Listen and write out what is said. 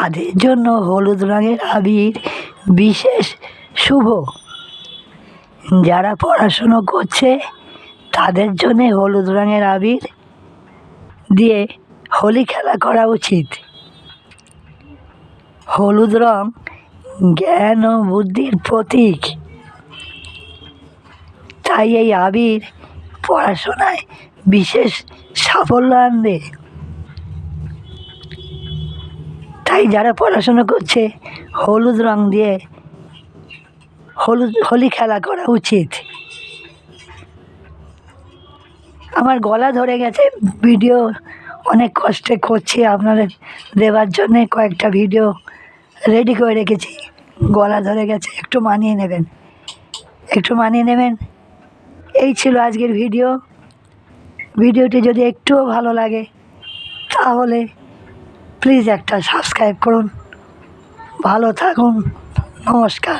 তাদের জন্য হলুদ রঙের আবির বিশেষ শুভ। যারা পড়াশুনো করছে তাদের জন্যে হলুদ রঙের আবির দিয়ে হোলি খেলা করা উচিত। হলুদ রং জ্ঞান ও বুদ্ধির প্রতীক, তাই এই আবির পড়াশোনায় বিশেষ সাফল্য আনবে। তাই যারা পড়াশুনো করছে হলুদ রং দিয়ে হোলি খেলা করা উচিত। আমার গলা ধরে গেছে, ভিডিও অনেক কষ্টে করছি আপনাদের দেওয়ার জন্যে, কয়েকটা ভিডিও রেডি করে রেখেছি। গলা ধরে গেছে, একটু মানিয়ে নেবেন। এই ছিল আজকের ভিডিওটি যদি একটুও ভালো লাগে তাহলে প্লিজ একটা সাবস্ক্রাইব করুন। ভালো থাকুন, নমস্কার।